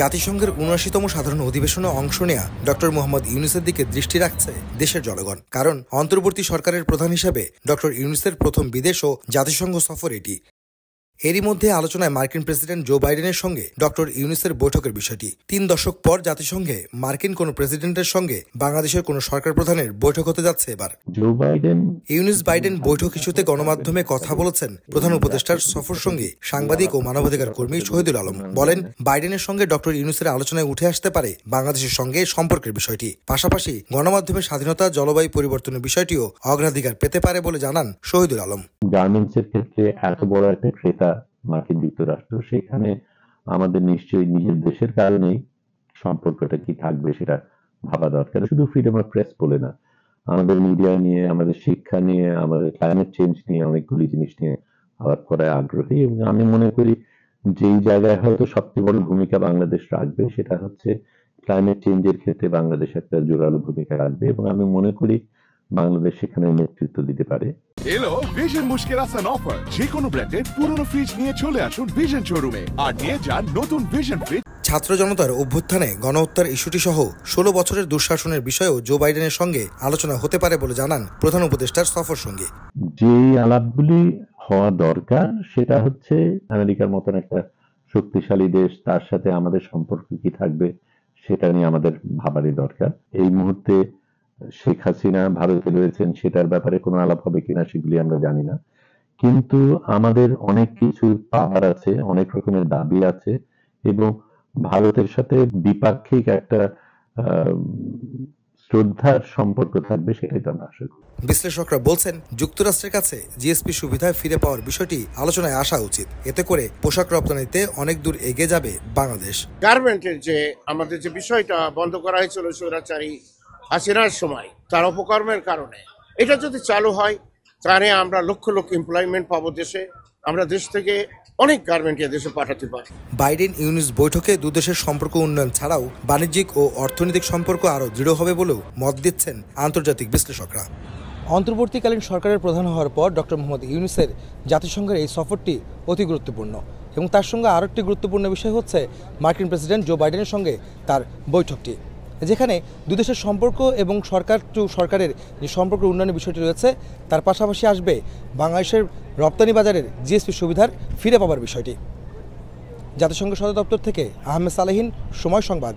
জাতিসংঘের ৭৯তম সাধারণ অধিবেশনে অংশ নেয়া ডক্টর মোহাম্মদ ইউনূসের দিকে দৃষ্টি রাখছে দেশের জনগণ। কারণ অন্তর্বর্তী সরকারের প্রধান হিসেবে ডক্টর ইউনূসের প্রথম বিদেশ ও জাতিসংঘ সফর এটি। এরই মধ্যে আলোচনায় মার্কিন প্রেসিডেন্ট জো বাইডেনের সঙ্গে ডক্টর ইউনূসের বৈঠকের বিষয়টি। ৩ দশক পর জাতিসংঘে মার্কিন কোনো প্রেসিডেন্টের সঙ্গে বাংলাদেশের কোনো সরকার প্রধানের বৈঠক হতে যাচ্ছে এবার। ইউনূস বাইডেন বৈঠক ইস্যুতে গণমাধ্যমে কথা বলেছেন প্রধান উপদেষ্টার সফর সঙ্গী সাংবাদিক ও মানবাধিকার কর্মী শহীদুল আলম। বলেন, বাইডেনের সঙ্গে ডক্টর ইউনূসের আলোচনায় উঠে আসতে পারে বাংলাদেশের সঙ্গে সম্পর্কের বিষয়টি। পাশাপাশি গণমাধ্যমের স্বাধীনতা, জলবায়ু পরিবর্তনের বিষয়টিও অগ্রাধিকার পেতে পারে বলে জানান শহীদুল আলম। গার্মেন্টসের ক্ষেত্রে এত বড় একটা ক্রেতা মার্কিন যুক্তরাষ্ট্র, সেখানে আমাদের নিশ্চয়ই নিজের দেশের কারণেই সম্পর্কটা কি থাকবে সেটা ভাবা দরকার। শুধু ফ্রিডম অফ প্রেস বলে না, আমাদের মিডিয়া নিয়ে, আমাদের শিক্ষা নিয়ে, আমাদের ক্লাইমেট চেঞ্জ নিয়ে অনেকগুলি জিনিস নিয়ে আলাপ করায় আগ্রহী। এবং আমি মনে করি যেই জায়গায় হয়তো সবচেয়ে বড় ভূমিকা বাংলাদেশ রাখবে সেটা হচ্ছে ক্লাইমেট চেঞ্জের ক্ষেত্রে বাংলাদেশ একটা জোরালো ভূমিকা রাখবে, এবং আমি মনে করি বাংলাদেশ সেখানে নেতৃত্ব দিতে পারে। এলো ভিশন মুশকিল আসান অফার। যে কোনো ব্র্যান্ডের পুরনো ফ্রিজ নিয়ে চলে আসুন ভিশন শোরুমে আর নিয়ে যান নতুন ভিশন ফ্রিজ। ছাত্র জনতার অভ্যুত্থানে গণহত্যার ইস্যুটি সহ ১৬ বছরের দুঃশাসনের বিষয়েও জো বাইডেনের সঙ্গে আলোচনা হতে পারে বলে জানান প্রধান উপদেষ্টার সফর সঙ্গী। যেই আলাপগুলি হওয়া দরকার সেটা হচ্ছে আমেরিকার মতন একটা শক্তিশালী দেশ, তার সাথে আমাদের সম্পর্ক কি থাকবে সেটা নিয়ে আমাদের ভাবারই দরকার। এই মুহূর্তে শেখ হাসিনা ভারতে রয়েছেন, সেটার ব্যাপারে কোনো আলাপ হবে কিনা সেগুলি আমরা জানি না, কিন্তু আমাদের অনেক কিছু পাওয়ার আছে, অনেক রকমের দাবি আছে, এবং ভারতের সাথে দ্বিপাক্ষিক একটা শ্রদ্ধার সম্পর্ক থাকবে, সেটাই তো আমরা আশা করি। বিশ্লেষকরা বলছেন, যুক্তরাষ্ট্রের কাছে জিএসপি সুবিধায় ফিরে পাওয়ার বিষয়টি আলোচনায় আসা উচিত। এতে করে পোশাক রপ্তানিতে অনেক দূর এগিয়ে যাবে বাংলাদেশ। গার্মেন্টের যে আমাদের যে বিষয়টা বন্ধ করা হয়েছিল স্বৈরাচারী হাসিনার সময়, তার অপকর্মের কারণে এটা যদি চালু হয় তাহলে আমরা লক্ষ লক্ষ এমপ্লয়মেন্ট পাবো দেশে। আমরা দেশ থেকে অনেক গার্মেন্ট দেশে পাঠাতে পারি। বাইডেন ইউনূস বৈঠকে দুদেশের সম্পর্ক উন্নয়ন ছাড়াও বাণিজ্যিক ও অর্থনৈতিক সম্পর্ক আরও দৃঢ় হবে বলেও মত দিচ্ছেন আন্তর্জাতিক বিশ্লেষকরা। অন্তর্বর্তীকালীন সরকারের প্রধান হওয়ার পর ডক্টর মোহাম্মদ ইউনূসের জাতিসংঘের এই সফরটি অতি গুরুত্বপূর্ণ, এবং তার সঙ্গে আরও একটি গুরুত্বপূর্ণ বিষয় হচ্ছে মার্কিন প্রেসিডেন্ট জো বাইডেনের সঙ্গে তার বৈঠকটি, যেখানে দুদেশের সম্পর্ক এবং সরকার টু সরকারের যে সম্পর্ক উন্নয়নের বিষয়টি রয়েছে, তার পাশাপাশি আসবে বাংলাদেশের রপ্তানি বাজারের জিএসপি সুবিধার ফিরে পাবার বিষয়টি। জাতিসংঘ সদর দপ্তর থেকে আহমেদ সালেহীন, সময় সংবাদ।